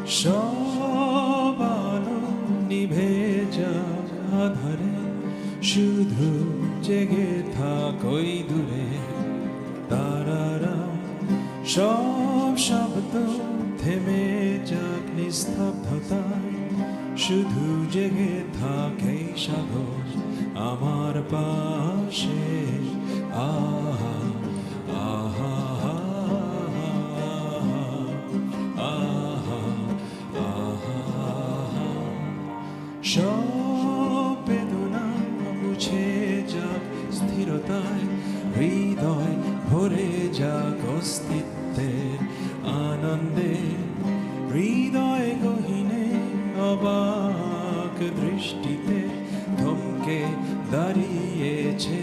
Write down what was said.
সব আলো নিভে যাক আধারে, শুধু জেগে থাক ওই দূরে। তারারা সব শব্দ থেমে যাক নিস্তব্ধতায়, শুধু জেগে থাক এই সাগর আমার পাশে। আহা আহা আহা আহা, সব বেদনা মুছে যাক স্থিরতায়, হৃদয় ভরে যাক অস্তিত্বের আনন্দে। হৃদয় গহীনে অবাক দৃষ্টিতে থমকে দাঁড়িয়েছে